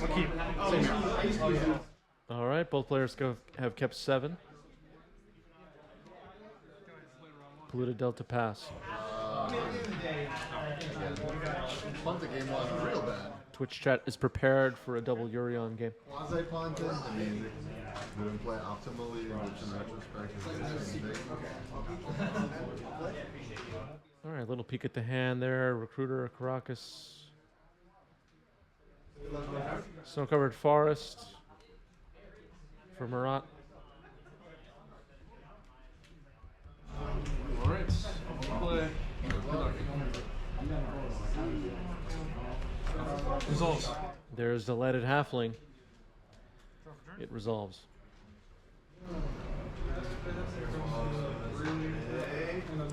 I'll keep. All right, both players have kept 7. Polluted Delta pass. Punt the game was real bad. Twitch chat is prepared for a double Urion game. Quasi punted. I mean, didn't play optimally, which in retrospect is the same thing. All right, little peek at the hand there. Recruiter, Caracas. Snow-covered forest for Marat. All right. Play. Resolves. There's the leaded halfling. It resolves.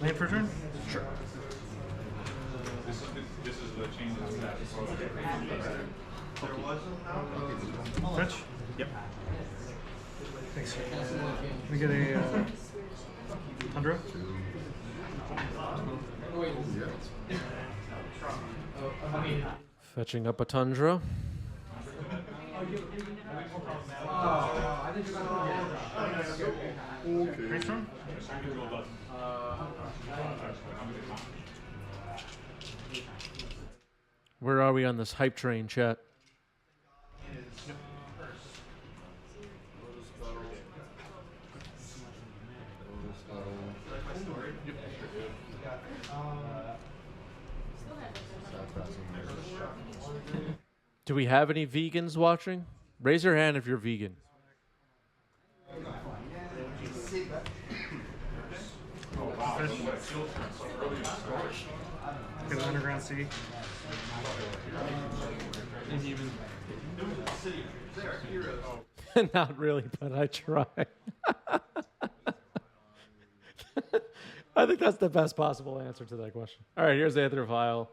Land for turn? Sure. This is the change in status. Fetch? Yep. Thanks. We get a Tundra. Fetching up a Tundra. Brainstorm? Where are we on this hype train, chat? Do we have any vegans watching? Raise your hand if you're vegan. Get an underground sea. And even. Not really, but I try. I think that's the best possible answer to that question. All right, here's the other Vial.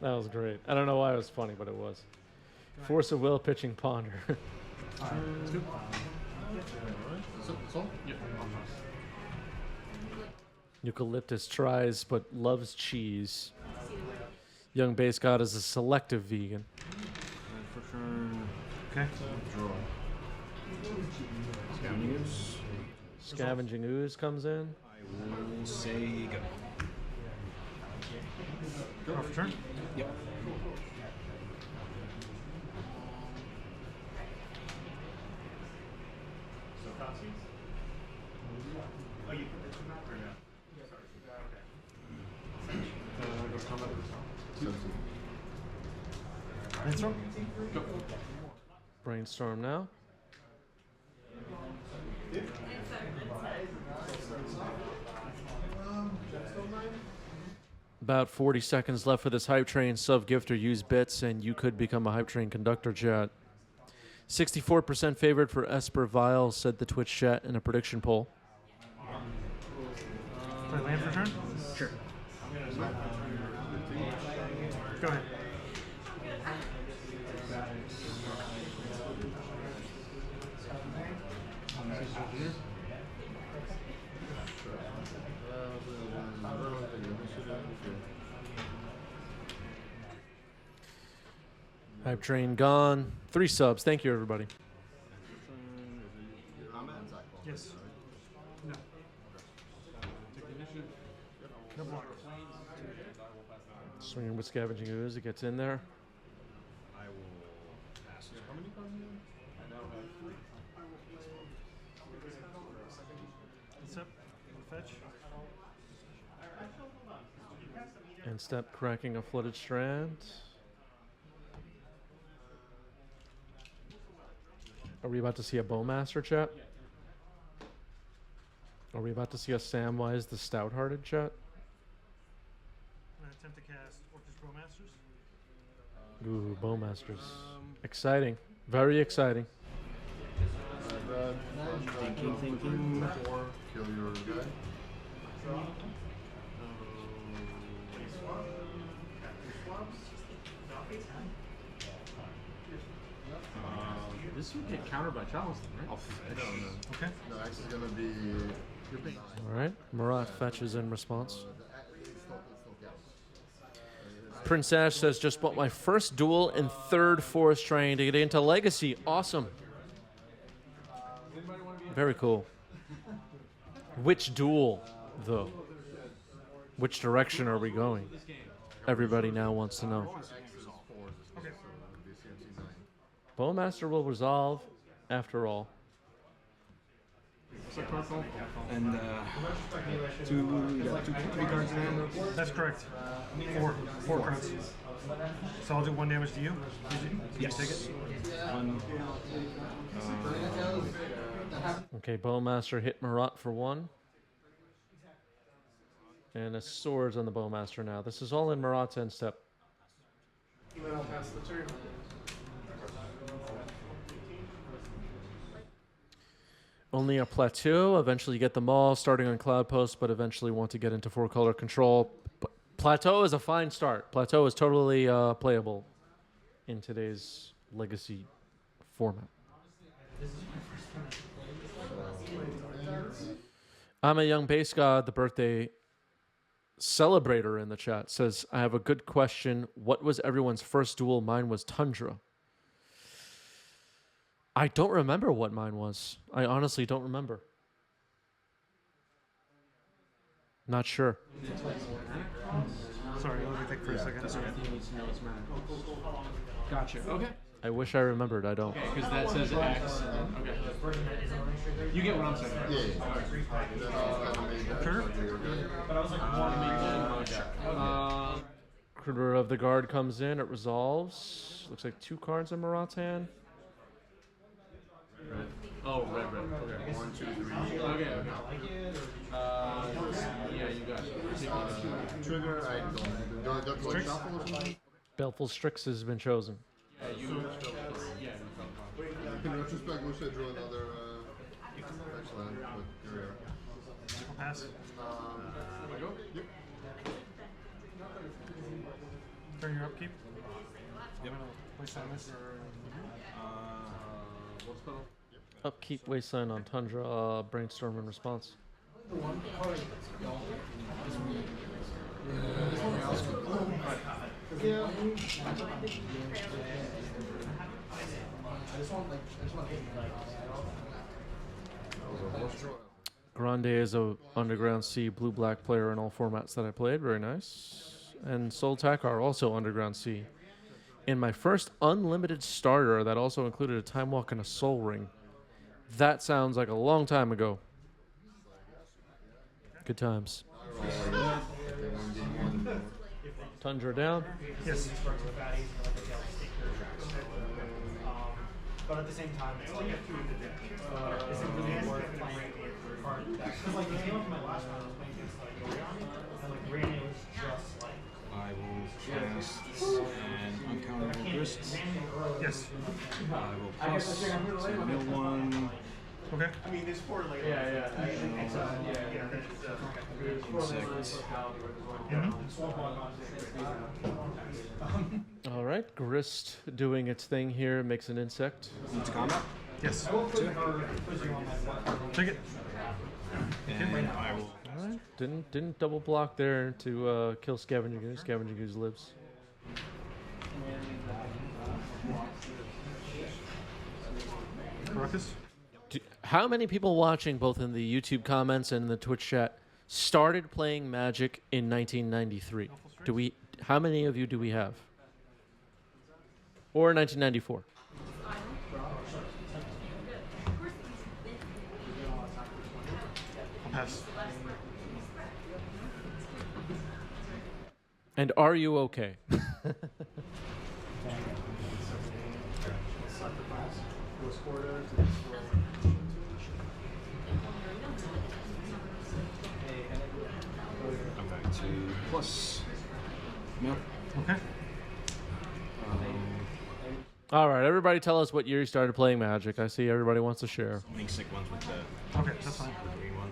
That was great. I don't know why it was funny, but it was. Force of Will, pitching Ponder. Eucalyptus tries but loves cheese. Young Base God is a selective vegan. Okay. Draw. Scavenging Ooze comes in. We'll say go. Draw for turn? Yep. Go combat. Brainstorm? Go. Brainstorm now. About 40 seconds left for this hype train. Sub gift or use bits, and you could become a hype train conductor, chat. 64% favored for Esper Vial, said the Twitch chat in a prediction poll. Play land for turn? Sure. Go ahead. Hype train gone. 3 subs. Thank you, everybody. Yes. No. Take the initiative. No block. Swinging with Scavenging Ooze. It gets in there. I will pass. How many cards do you have? I now have 3. Step. Fetch. And step cracking a flooded strand. Are we about to see a Bowmaster, chat? Are we about to see a Samwise the Stout-Hearted, chat? I'm going to attempt to cast Orcish Bowmasters. Ooh, Bowmasters. Exciting. Very exciting. Thinking. Kill your guy. This would get countered by Charleston, right? I'll fetch. Okay. No, X is gonna be. All right. Marat fetches in response. Prince Ash says, just bought my first duel in 3rd Forest trying to get into Legacy. Awesome. Very cool. Which duel, though? Which direction are we going? Everybody now wants to know. Bowmaster will resolve after all. And you got 3 cards in hand. That's correct. 4 cards. So I'll do 1 damage to you. Yes. Take it. 1. Okay, Bowmaster hit Marat for 1. And a swords on the Bowmaster now. This is all in Marat's end step. Only a plateau. Eventually you get them all, starting on Cloud Post, but eventually want to get into 4-color control. Plateau is a fine start. Plateau is totally playable in today's Legacy format. I'm a young base god. The birthday celebrator in the chat says, I have a good question. What was everyone's first duel? Mine was Tundra. I don't remember what mine was. I honestly don't remember. Not sure. Sorry, let me think for a second. Gotcha. Okay. I wish I remembered. I don't. Okay, because that says X. Okay. You get what I'm saying. Yeah. Sure. Critter of the Guard comes in. It resolves. Looks like 2 cards in Marat's hand. Oh, red. Okay. 1, 2, 3. Okay. Yeah, you got it. Trigger, I don't. Do I have to like shuffle or something? Baleful Strix has been chosen. In retrospect, wish I drew another X-Land, but here we are. I'll pass. Yep. Turn your upkeep. Yep. Place on this. What's the Upkeep Wasteland on Tundra. Brainstorm in response. Grande is a Underground Sea blue-black player in all formats that I played. Very nice. And Soul Takar, also Underground Sea. In my first unlimited starter, that also included a Time Walk and a Soul Ring. That sounds like a long time ago. Good times. Tundra down. Yes. But at the same time, it's like is it really worth it? Because like the game up to my last round, I was playing against like Orion, and like Rani was just like. I will cast an uncounterable grist. Yes. I will plus to mill 1. Okay. I mean, there's 4 like All right, Grist doing its thing here, makes an insect. Into combat. Yes. Take it. And I will. All right, didn't double block there to kill Scavenger Goose. Scavenger Goose lives. Caracas. How many people watching, both in the YouTube comments and in the Twitch chat, started playing Magic in 1993? How many of you do we have? Or 1994? I'll pass. And are you okay? I'm going to plus mill. Okay. All right, everybody tell us what year you started playing Magic. I see everybody wants to share. Make sick ones with the Okay, that's fine. green one.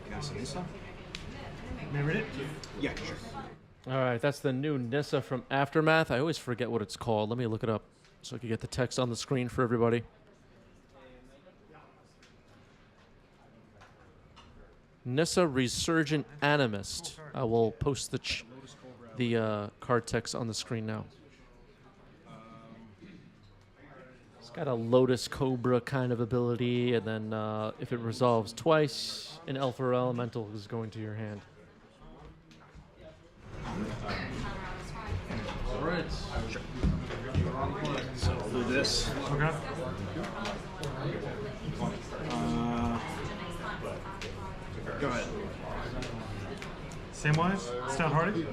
Cast Nissa? May I read it? Yeah, sure. All right, that's the new Nissa from Aftermath. I always forget what it's called. Let me look it up. So I can get the text on the screen for everybody. Nissa Resurgent Animist. I will post the card text on the screen now. It's got a Lotus Cobra kind of ability, and then if it resolves twice, an elf or elemental is going to your hand. Alright. So I'll do this. Okay. Go ahead. Same wise? Stout-hearted?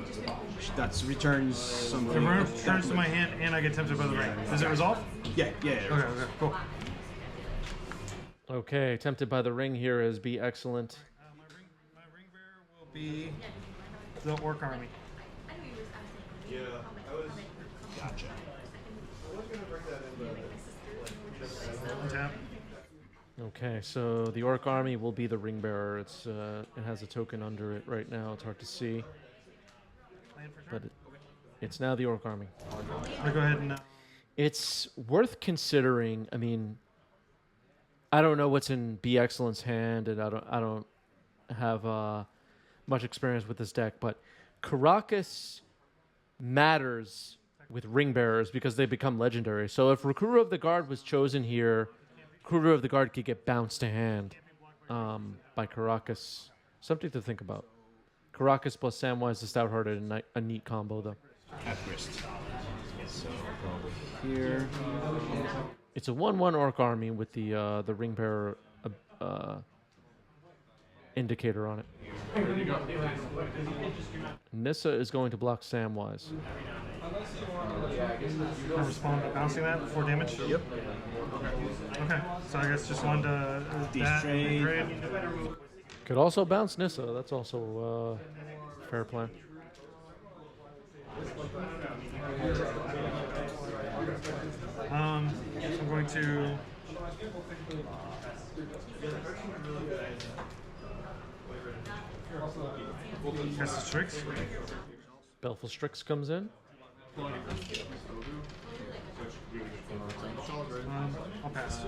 That returns It something. returns to my hand, and I get tempted by the ring. Does it resolve? Yeah. Okay, cool. Okay, tempted by the ring here is be excellent. My ring bearer will be the Orc Army. Gotcha. Tap. Okay, so the Orc Army will be the ring bearer. It has a token under it right now. It's hard to see, but it's now the Orc Army. I'll go ahead and. It's worth considering. I mean, I don't know what's in Be Excellent's hand, and I don't have much experience with this deck, but Caracas matters with ring bearers because they become legendary. So if Recruiter of the Guard was chosen here, Recruiter of the Guard could get bounced to hand by Caracas. Something to think about. Caracas plus Samwise the Stout-Hearted, a neat combo though. At wrist. So here. It's a 1/1 Orc Army with the ring bearer indicator on it. Nissa is going to block Samwise. I respond by bouncing that for damage? Yep. Okay, so I guess just one to that Trade. trade. Could also bounce Nissa. That's also fair plan. I'm going to. Cast the tricks. Belfast Strix comes in. I'll pass.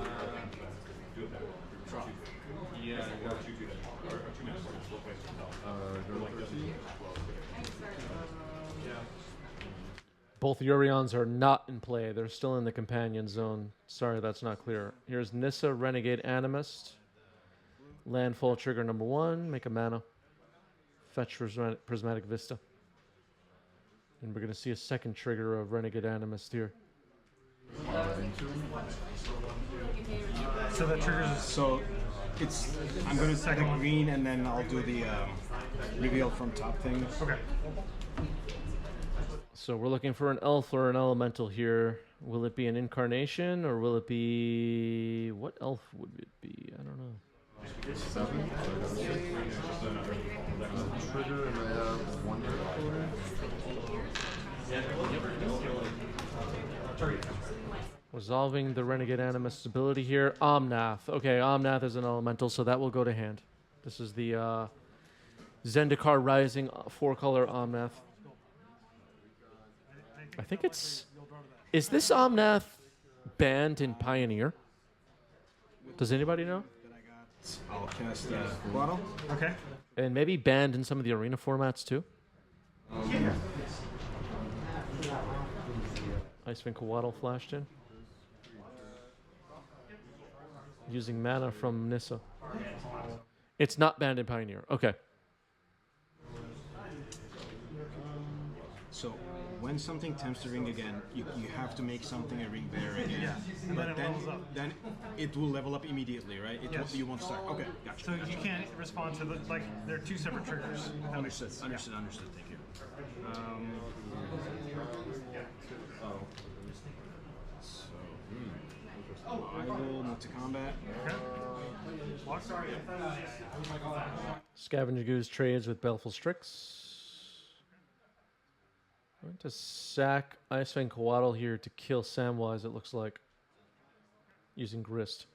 Both Urions are not in play. They're still in the companion zone. Sorry, that's not clear. Here's Nissa, Renegade Animist. Landfall trigger number 1. Make a mana. Fetch Prismatic Vista. And we're going to see a second trigger of Renegade Animist here. So that triggers. So it's. I'm going to second green, and then I'll do the reveal from top thing. Okay. So we're looking for an elf or an elemental here. Will it be an incarnation, or will it be... What elf would it be? I don't know. 7. Trigger, and I have 1 Resolving the Renegade Animist ability here. Omnath. Okay, Omnath is an elemental, so that will go to hand. This is the Zendikar Rising 4-color Omnath. I think it's... Is this Omnath banned in Pioneer? Does anybody know? I'll cast Bottle. Okay. And maybe banned in some of the arena formats too? Icewind Coatl flashed in. Using mana from Nissa. It's not banned in Pioneer. Okay. So when something tempts the ring again, you have to make something a ring bearer again. Yeah, and But then it levels up. then it will level up immediately, right? Yes. You won't start. Okay, gotcha. So you can't respond to the they're two separate triggers. if that makes Understood. sense. Understood. Understood. Thank you. So I will move to combat. Okay. Block. Scavenger Goose trades with Baleful Strix. Going to sack Icewind Coatl here to kill Samwise, it looks like. Using Grist.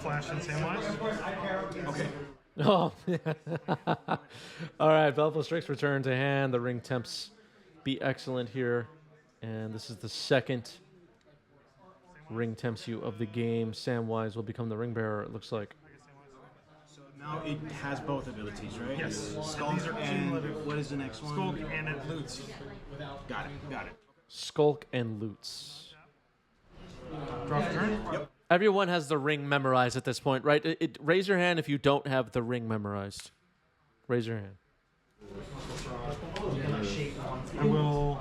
Flash and Samwise. Okay. Oh, all right. Belfast Strix return to hand. The ring temps be excellent here, and this is the second ring temps you of the game. Samwise will become the ring bearer. It looks like. So now it has both abilities, right? Yes. Skulk These are and cumulative. what is the next one? Skulk and it loots. Got it. Got it. Skulk and loots. Draw for turn. Yep. Everyone has the ring memorized at this point, right? Raise your hand if you don't have the ring memorized. Raise your hand. I will.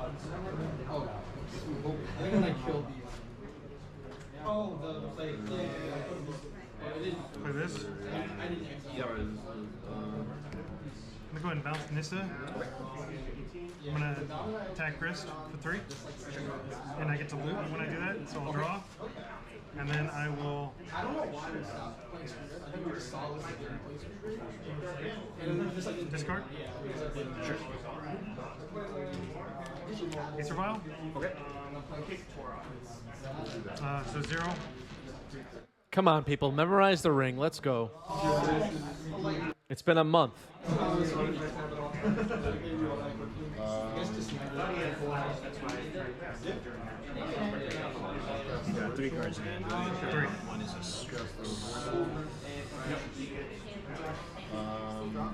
Play this. Yep. I'm gonna go ahead and bounce Nissa. I'm gonna attack wrist for 3. And I get to loot when I do that, so I'll draw. And then I will discard. Sure. Ace or Vial. Okay. So 0. Come on, people. Memorize the ring. Let's go. It's been a month. You got 3 cards in hand. Right? 3. One is a stress.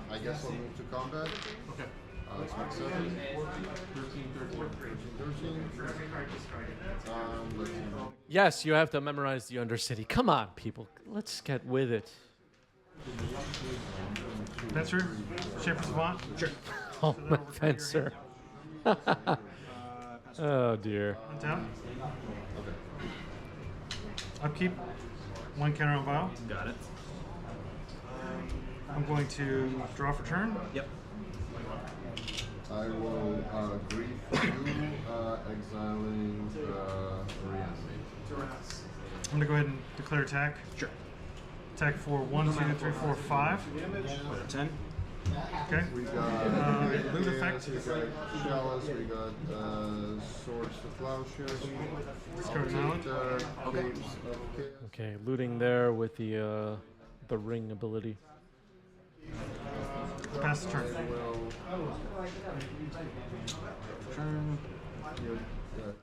I guess I'll move to combat. Okay. Let's make 7. 13. Let's see. Yes, you have to memorize the Undercity. Come on, people. Let's get with it. Fencer. Shaper Savant. Sure. Oh, my fencer. Oh, dear. Untap. Upkeep. 1 counter on Vial. Got it. I'm going to draw for turn. Yep. I will grief you, exiling Reanimate. I'm gonna go ahead and declare attack. Sure. Attack for 1, 2, 3, 4, 5. Put a 10. Okay. We got loot effect. we got Chalice, we got Swords to Plowshares. Discard talent. Okay. Caves of Chaos. Okay, looting there with the ring ability. Pass the turn. Turn.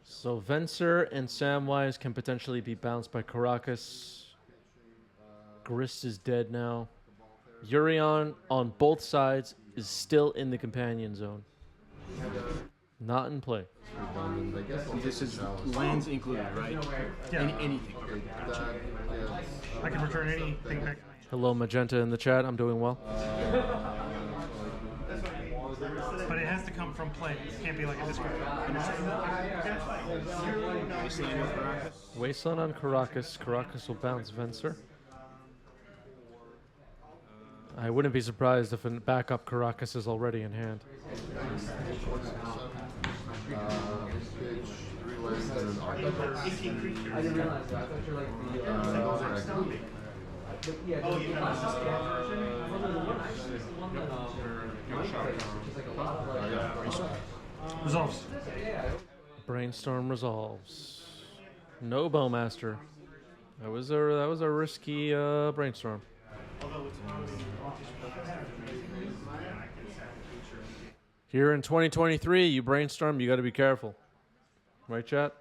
So Venser and Samwise can potentially be bounced by Caracas. Grist is dead now. Urion on both sides is still in the companion zone. Not in play. I guess I'll This take is Chalice. lands included, right? Yeah. Anything. Okay, that gets, I can return anything back to my hand. Hello, Magenta in the chat. I'm doing well. But it has to come from play. It can't be like a discard. Wasteland of Caracas. Wasteland on Caracas. Caracas will bounce Venser. I wouldn't be surprised if a backup Caracas is already in hand. pitch, 3 lands and an arc. I didn't realize that. I thought you were like the. Those are active. Yeah, the classic version. One of the one actually is the one that Mike plays, which is like a lot of like. Resolves. Brainstorm resolves. No Bowmaster. That was a risky brainstorm. Here in 2023, you brainstorm, you got to be careful. Right, chat?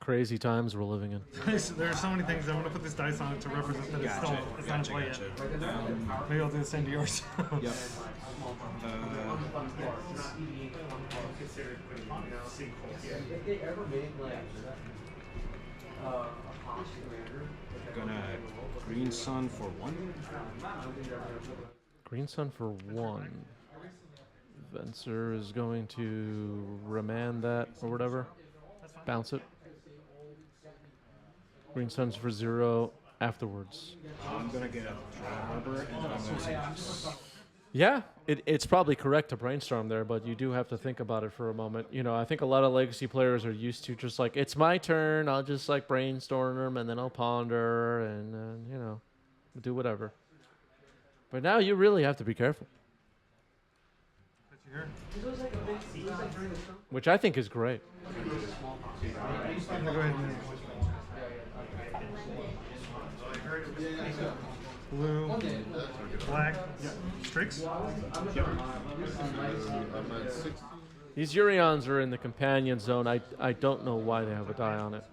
Crazy times we're living in. There are so many things. I'm going to put this dice on it to represent that it's not in play yet. Maybe I'll do the same to yours. Yep. They ever made like Gonna Green Sun for 1. Green Sun for 1. Venser is going to remand that or whatever. Bounce it. Green Sun's for 0 afterwards. I'm gonna get a Harbor and I'm gonna say yes. Yeah, it's probably correct to brainstorm there, but you do have to think about it for a moment. You know, I think a lot of legacy players are used to just like, it's my turn, I'll just like brainstorm and then I'll ponder and, you know, do whatever. But now you really have to be careful, which I think is great. I'm going to go ahead and Blue, black, Strix. I'm at 60. These Urions are in the companion zone. I don't know why they have a die on it.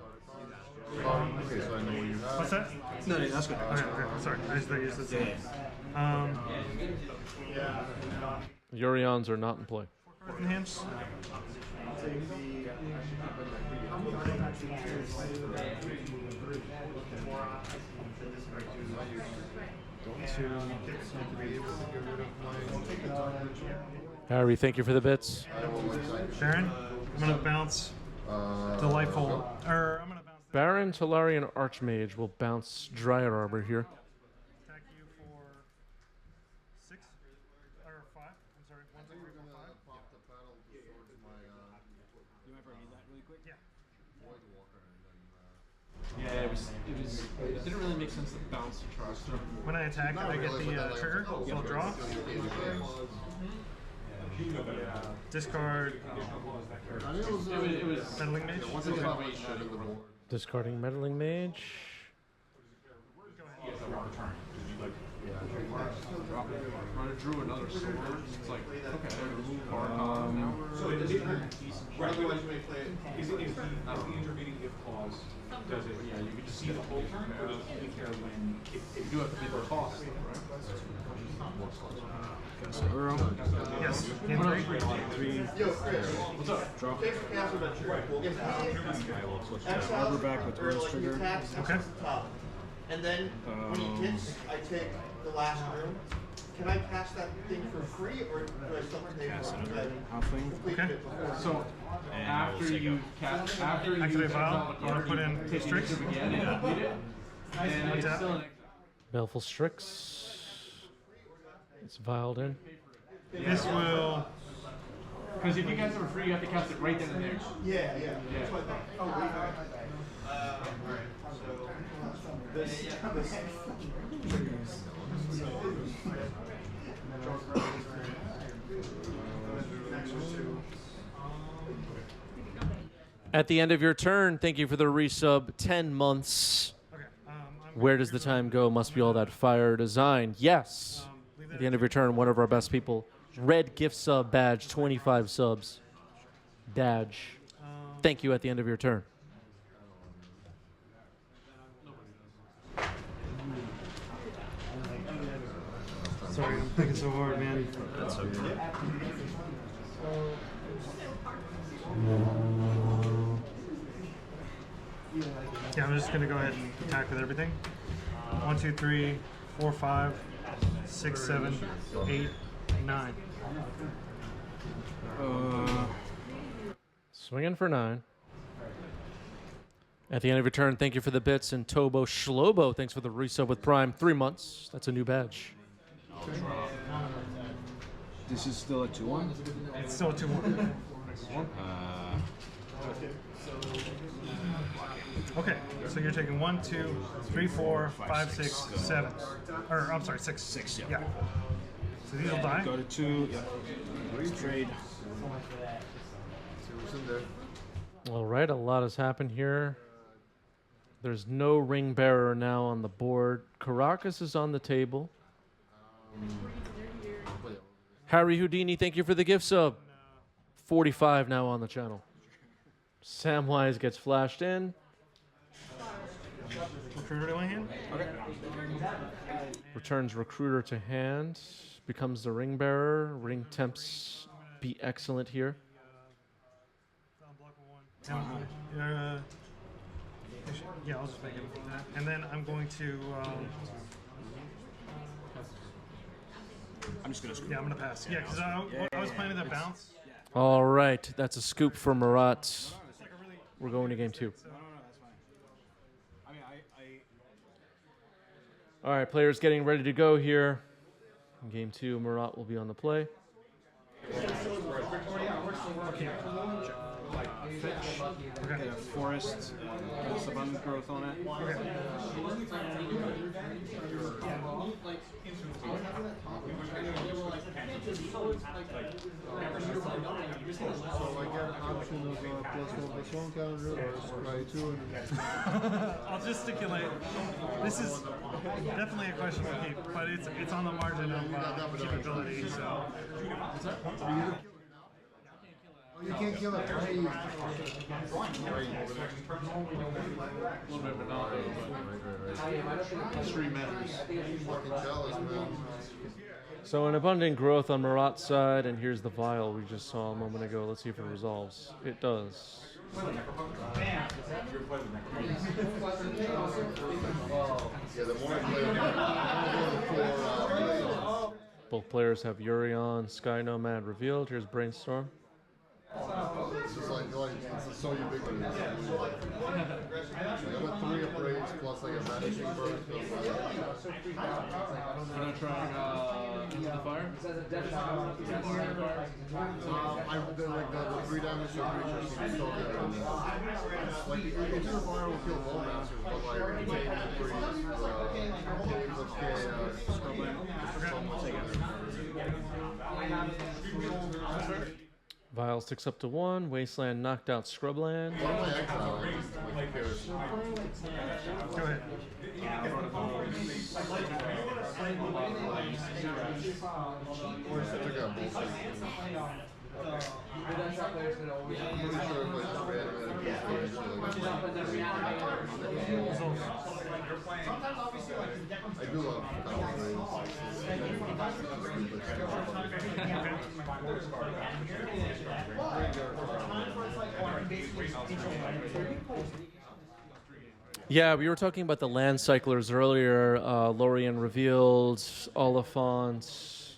Okay, so I know what you have. What's that? No, that's good. Okay, sorry. I just thought you used this. Urions are not in play. Cards in hands. Harry, thank you for the bits. Baron, I'm gonna bounce Delightful. Or I'm gonna bounce this. Baron, Talarian, Archmage will bounce Dryad Arbor here. Attack you for 6 or 5. I'm sorry, 1, 2, 3, 4, 5. Pop the paddle towards my You might read that really quick? Yeah. Void Walker and then Yeah, it didn't really make sense to bounce the trust. When I attack, I get the trigger, so I'll draw. Discard It was Meddling Mage. Discarding Meddling Mage. When I drew another sword, it's like, okay, remove bar column now. So it doesn't hurt. Otherwise, you may play it. Is the intervening if clause? Does it? Yeah, you can just see the whole turn, or does it care when? You do have to pay the cost, though, right? Yes. In 3. What's up? Draw. Exile Arbor back with Earth's trigger. Okay. And then when he hits, I take the last room. Can I cast that thing for free, or do I still have to pay for it? Halfling. Okay. So after you Activate Vial, or put in Strix. again and complete it, and it's Untap. still an Baleful Strix. It's vialed in. This will. because if you cast it for free, you have to cast it right then and there. Yeah. Yeah. Alright, so this. At the end of your turn, thank you for the resub. 10 months. Okay. Where does the time go? Must be all that fire design. Yes. Leave At that the end of your turn, one of our best people. Red gift sub badge, 25 subs. Badge. Thank you at the end of your turn. Sorry, I'm thinking so hard, man. That's okay. Yeah, I'm just gonna go ahead and attack with everything. 1, 2, 3, 4, 5, 6, 7, 8, 9. Swinging for 9. At the end of your turn, thank you for the bits. And Tobo Shlobo, thanks for the resub with Prime. 3 months. That's a new badge. This is still a 2-1. It's still a 2-1. Okay, so you're taking 1, 2, 3, 4, 5, 6, 7. Or, I'm sorry, 6. 6, yeah. Yeah. So these will die. Go to 2. Yep. Trade. See what's in there. All right, a lot has happened here. There's no ring bearer now on the board. Caracas is on the table. Harry Houdini, thank you for the gift sub. 45 now on the channel. Samwise gets flashed in. Recruiter to my hand. Returns recruiter to hand. Becomes the ring bearer. Ring temps be excellent here. Yeah, I'll just make it that. And then I'm going to. I'm just going to screw. Yeah, I'm gonna pass. Yeah, because I was planning that bounce. All right, that's a scoop for Marat. We're going to game 2. No, that's fine. I mean, All right, players getting ready to go here. In game 2, Marat will be on the play. Okay, forest, has abundant growth on it. So I get an option of +1/+1 counter or scry 2 and I'll gesticulate. This is definitely a question for keep, but it's on the margin of keepability. So you can't kill it. Right. A little bit, but not Right. History matters. Fucking jealous, man. So an abundant growth on Marat's side, and here's the Vial we just saw a moment ago. Let's see if it resolves. It does. Yeah, the more I play, the more Both players have Urion, Sky Nomad revealed. Here's Brainstorm. it's just it's so ubiquitous. I got 3 upgrades plus like a vanishing bird. We're not trying Into the Fire? I the 3 damage to creatures seems so good. Like Into the Fire will kill bone masters, but like Retain and Freeze, Caves of Chaos, so much. Vial sticks up to 1. Wasteland knocked out Scrubland. One of my exile like Pierce. go ahead. I took out bullshit. I'm pretty sure if I just reanimated I do love Yeah, we were talking about the land cyclers earlier. Lorien revealed, Oliphant,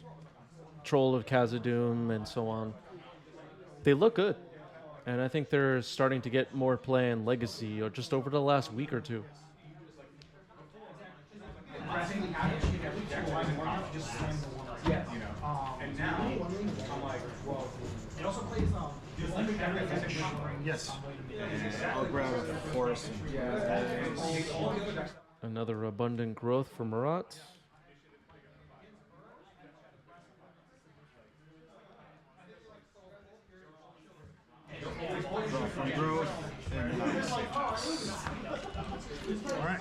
Troll of Khazad-dûm, and so on. They look good, and I think they're starting to get more play in Legacy, or just over the last week or two. And now, I'm like, well, It also plays Yes. I'll grab a force. Another abundant growth for Marat. From growth and All right.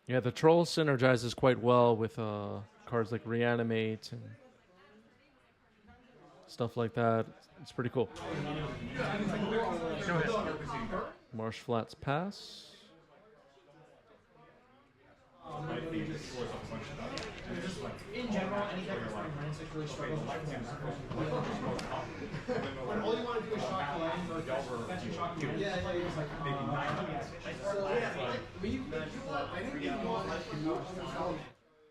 Yeah, the Troll synergizes quite well with cards like Reanimate and stuff like that. It's pretty cool. Go ahead. Marsh Flats pass. in general, any deck that's running Land 6 really struggles with when all you want to do is shock land, that's your shock land. Yeah, it's like, I think you want like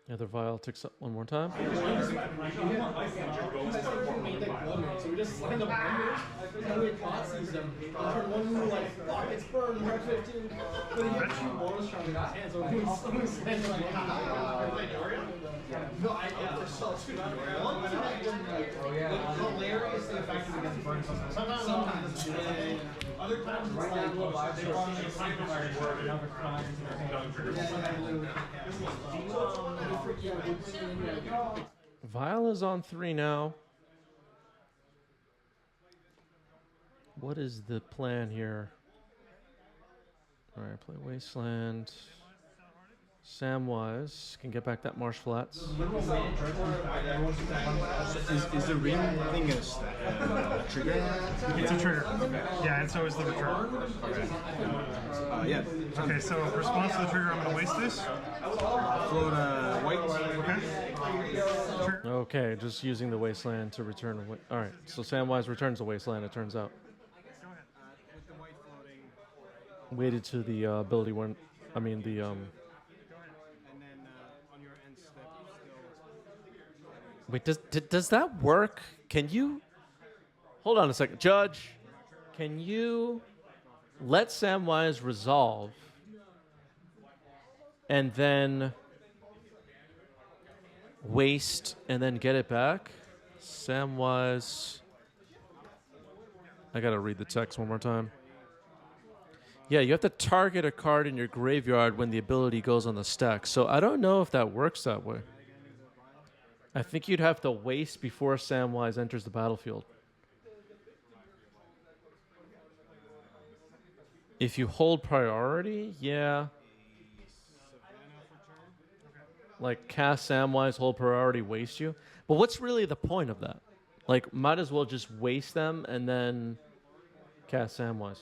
The other Vial ticks up one more time. so we just line up wonders, and we Thoughtseize them. Turn one move like, fuck, it's burned, we're at 15. But then you have 2 bonus charges in his hand, so we send like, no, yeah, for sure. Oh, yeah. Hilarious the effect is against burn sometimes. Sometimes. Other times it's like, they run like a signifier word, and other crimes in their hand. Vial is on 3 now. What is the plan here? All right, play Wasteland. Samwise can get back that Marsh Flats. Is the ring thing a trigger? It's a trigger. Yeah, and so is the return. Yeah. Okay, so in response to the trigger, I'm going to waste this. Float white. Okay. Okay, just using the Wasteland to return. All right, so Samwise returns the Wasteland, it turns out. With the white floating. Waited to the ability when, I mean the And then on your end step, still. Wait, does that work? Can you hold on a second, Judge? Can you let Samwise resolve and then waste and then get it back? Samwise. I gotta read the text one more time. Yeah, you have to target a card in your graveyard when the ability goes on the stack. So I don't know if that works that way. I think you'd have to waste before Samwise enters the battlefield. If you hold priority, yeah. Like cast Samwise, hold priority, waste you. But what's really the point of that? Like, might as well just waste them and then cast Samwise.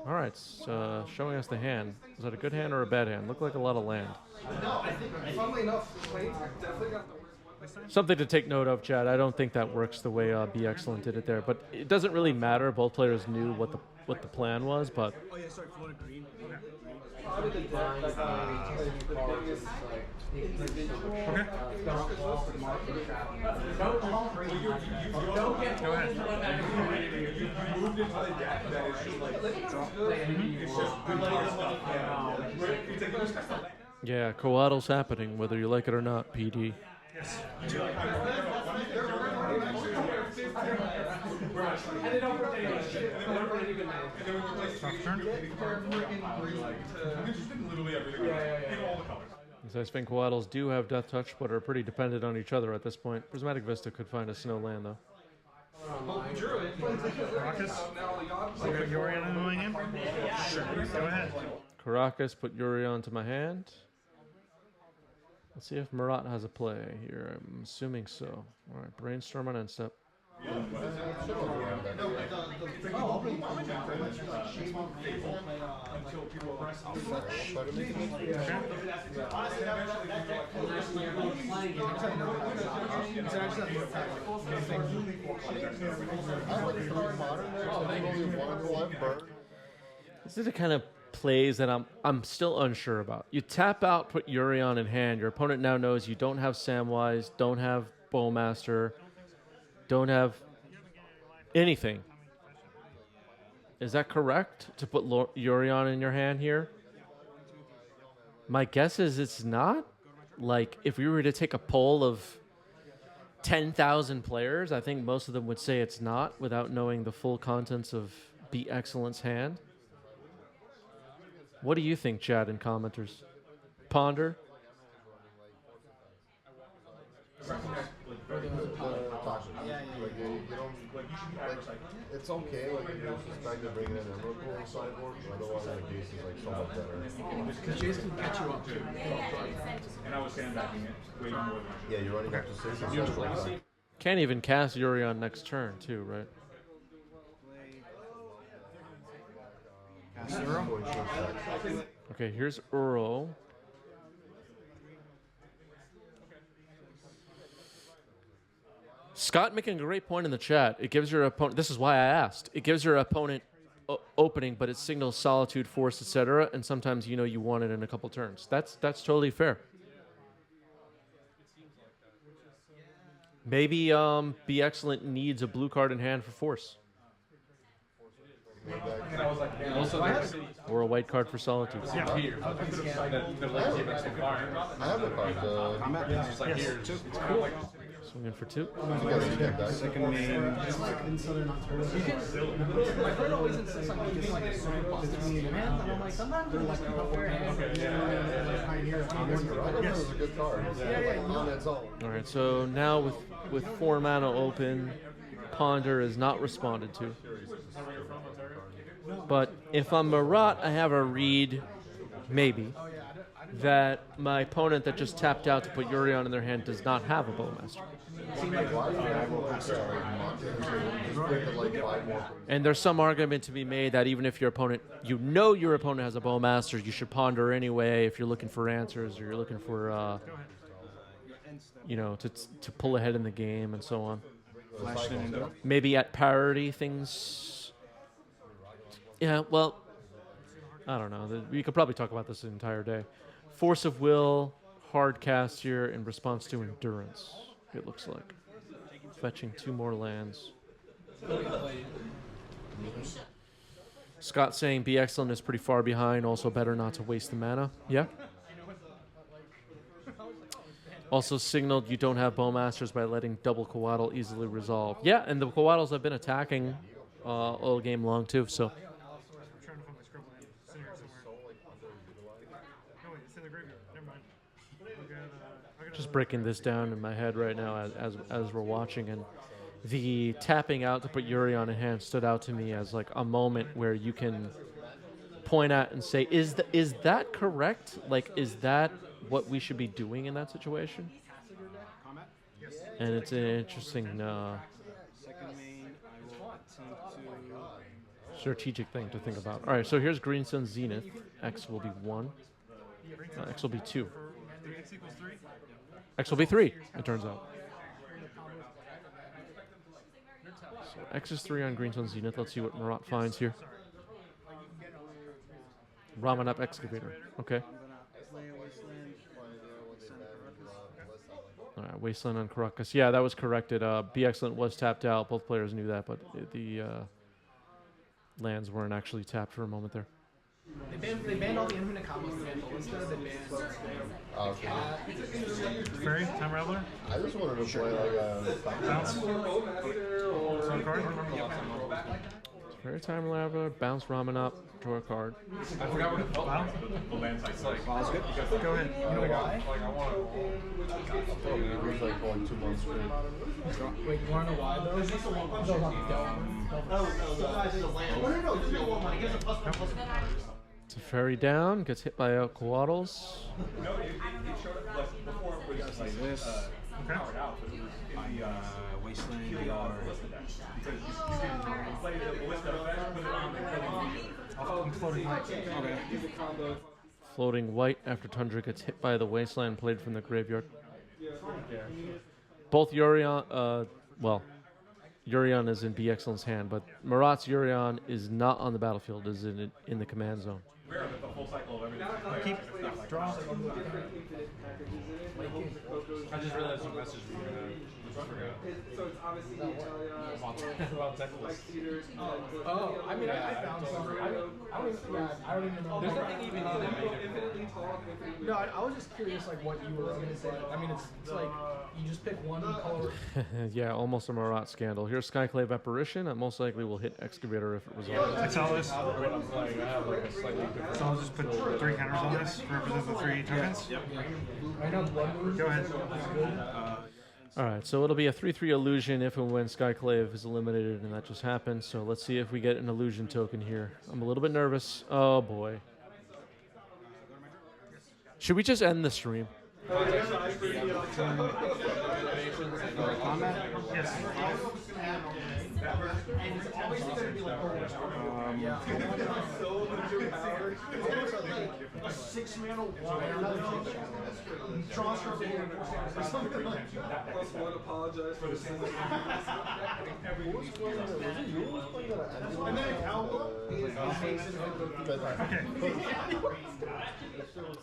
All right, so showing us the hand. Is that a good hand or a bad hand? Looked like a lot of land. No, I think, funnily enough, Plains definitely got the worst. Something to take note of, Chad. I don't think that works the way Be Excellent did it there, but it doesn't really matter. Both players knew what the plan was, but Oh yeah, sorry, floated green. Probably the deck, the thing is, like, Okay. don't fall for the market trap. Don't get Go ahead. You moved into the deck that is just like, it's just good card stuff. Yeah. It's like those kind of yeah, Coatl's happening, whether you like it or not, PD. Yes. Tough turn. literally everything in all the colors. So I think Coatls do have Death Touch, but are pretty dependent on each other at this point. Prismatic Vista could find a snow land, though. Caracas. You got Yorion in the way in? Sure. Go ahead. Caracas, put Yuri onto my hand. Let's see if Marat has a play here. I'm assuming so. All right, brainstorm on end step. This is the kind of plays that I'm still unsure about. You tap out, put Yurion in hand. Your opponent now knows you don't have Samwise, don't have Bowmaster, don't have anything. Is that correct to put Yurion in your hand here? My guess is it's not. Like, if we were to take a poll of 10,000 players, I think most of them would say it's not without knowing the full contents of Be Excellent's hand. What do you think, Chad and commenters? Ponder? It's okay, like, you suspect they're bringing in Emerald Pool on sideboard, but otherwise, like, Jace is, like, so much better. Because Jace can catch you up too. And I was sandbagging it way more than I should. Yeah, you're running up to 6 and so Can't even cast Yurion next turn, too, right? Okay, here's Uro. Scott making a great point in the chat. It gives your opponent, this is why I asked, it gives your opponent opening, but it signals Solitude, Force, etc. And sometimes you know you want it in a couple turns. That's totally fair. Maybe Be Excellent needs a blue card in hand for Force. Or a white card for Solitude. I have the card. Swinging for 2. Second main. My friend always insists on keeping like a super busted man, and I'm like, sometimes they're like a fair hand. Yes. It's a good card. On its own. All right, so now with 4 mana open, Ponder is not responded to. But if I'm Marat, I have a read, maybe, that my opponent that just tapped out to put Yurion in their hand does not have a Bowmaster. And there's some argument to be made that even if your opponent, you know your opponent has a Bowmaster, you should ponder anyway if you're looking for answers or you're looking for, you know, to pull ahead in the game and so on. Maybe at parity things. Yeah, well, I don't know. We could probably talk about this the entire day. Force of Will, hard cast here in response to Endurance, it looks like. Fetching 2 more lands. Scott saying Be Excellent is pretty far behind, also better not to waste the mana. Yeah? Also signaled you don't have Bowmasters by letting double Coatl easily resolve. Yeah, and the Coatls have been attacking all game long too, so... I'm trying to find my scribble hand. It's in here somewhere. No, wait, it's in the graveyard. Never mind. just breaking this down in my head right now as we're watching, and the tapping out to put Yuri on a hand stood out to me as like a moment where you can point at and say, is that correct? Like, is that what we should be doing in that situation? And it's an interesting Second main, I will attempt to. strategic thing to think about. All right, so here's Green Sun Zenith. X will be 1. X will be 2. X equals 3. X will be 3, it turns out. So X is 3 on Green Sun Zenith. Let's see what Marat finds here. Ramen up Excavator. Okay. All right, Wasteland on Caracas. Yeah, that was corrected. Be Excellent was tapped out. Both players knew that, but the lands weren't actually tapped for a moment there. They banned all the infinite combos in Decklists. They banned Fairy, Time Raveler. I just wanted to play like a Bounce. Draw a card. Fairy Time Raveler, bounce Ramen up, draw a card. I forgot what it felt Wow. like. The land's like, Go ahead. You know why? It was like going 2 months straight. Wait, you want to know why though? It's a fairy down, gets hit by Coatls. no, it showed up like before it was just Like this. powered out, but it was in the Wasteland because you can play the ballista effect, put it on I'm floating light. Floating white after Tundra gets hit by the Wasteland played from the graveyard. Both Yurion, Yurion is in B Excellent's hand, but Marat's Yurion is not on the battlefield, is in the command zone. rare that the whole cycle of everything. Keep. Draw. I just realized you messaged me. I forgot. So it's obviously About Decklists. Oh, I mean, I found some. I don't even know. There's nothing even in it. No, I was just curious, like, what you were gonna say. I mean, it's like you just pick one color. Yeah, almost a Marat scandal. Here's Skyclave Apparition. It most likely will hit Excavator if it resolves. Exile this. I have like a slightly different. So I'll just put 3 counters on this to represent the 3 tokens. I know blood moon. Go ahead. All right, so it'll be a 3/3 illusion if and when Skyclave is eliminated, and that just happened. So let's see if we get an illusion token here. I'm a little bit nervous. Oh boy. Should we just end the stream? Yes. A 6-mana or something like that. Plus one, apologize for the sin. And then Alba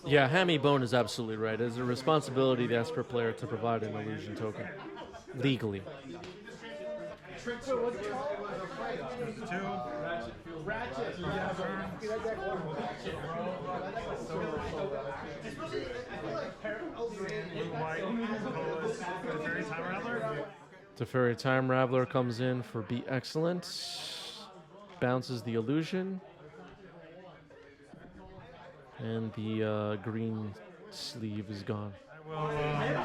Yeah, Hammy Bone is absolutely right. It's a responsibility of the Esper player to provide an illusion token legally. 2. Ratchet. Blue, white, colorless. Fairy, Time Raveler. Teferi Time Raveler comes in for Be Excellent. Bounces the illusion. And the green sleeve is gone. Well, There's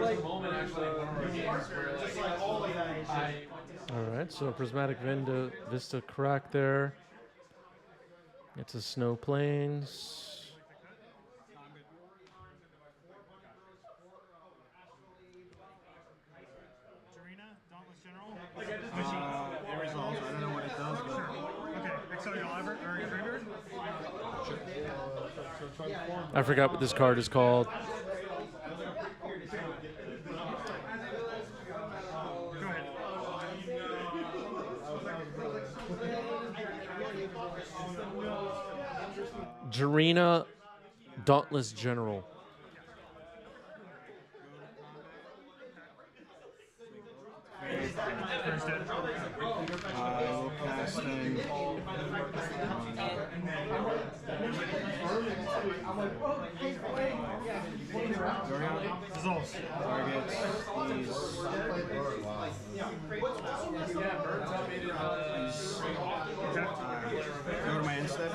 a moment actually in one of our games where Alright, so Prismatic Vista crack there. It's a Snow Plains. Dauntless General. It resolves. I don't know what it does, but Okay, exile your library or your graveyard. I forgot what this card is called. Go ahead. Jarina Dauntless General. First dead. will cast Dissolves. Targets these. Okay. Go to my end step.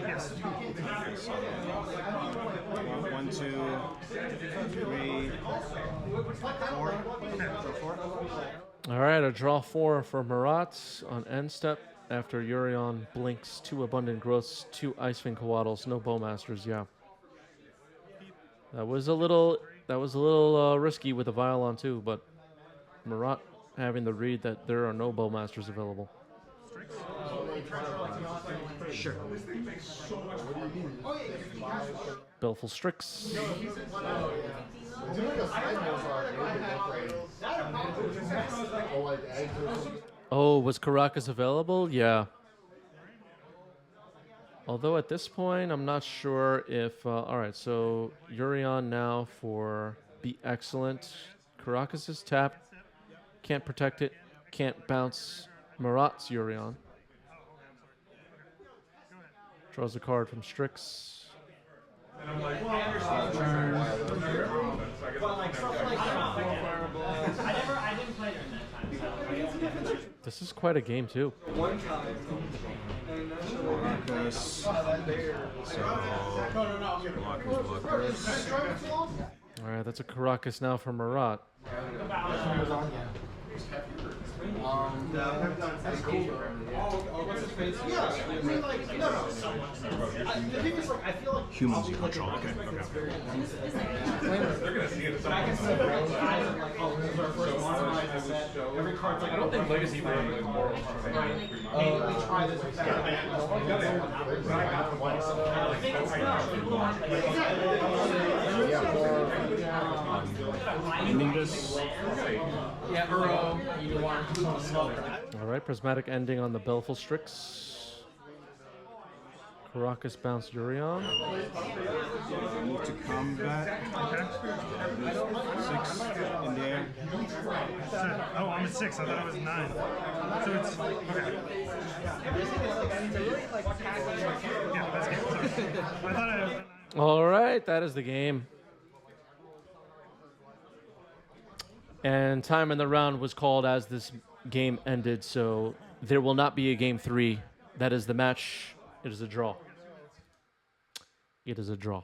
Yes. One, two, three, four. Okay. Four. All right, a draw 4 for Marat on end step after Urion blinks 2 Abundant Growths, 2 Icewind Coatls, no Bowmasters. Yeah, that was a little risky with the Vial on too, but Marat having the read that there are no Bowmasters available. Sure. Baleful Strix. Oh, was Caracas available? Yeah. Although at this point, I'm not sure if... all right, so Urion now for Be Excellent. Caracas is tapped. Can't protect it. Can't bounce Marat's Urion. Draws a card from Strix. This is quite a game, too. Caracas. All right, that's a Caracas now for Marat. That's cool. Yeah, I mean, like, no. The thing is, like, I feel like Humans control. Okay. They're gonna see it. but I can see the eyes of like, oh, this is our first one. Every card's like, I don't think Legacy brand is more. hey, we try this. I think it's All right, Prismatic Ending on the Baleful Strix. Caracas bounce Urion. Move to combat. Six in the air. Oh, I'm at 6. I thought it was 9. So it's okay. Yeah, that's good. Sorry. I thought I was. All right, that is the game. And time in the round was called as this game ended, so there will not be a game 3. That is the match. It is a draw. It is a draw.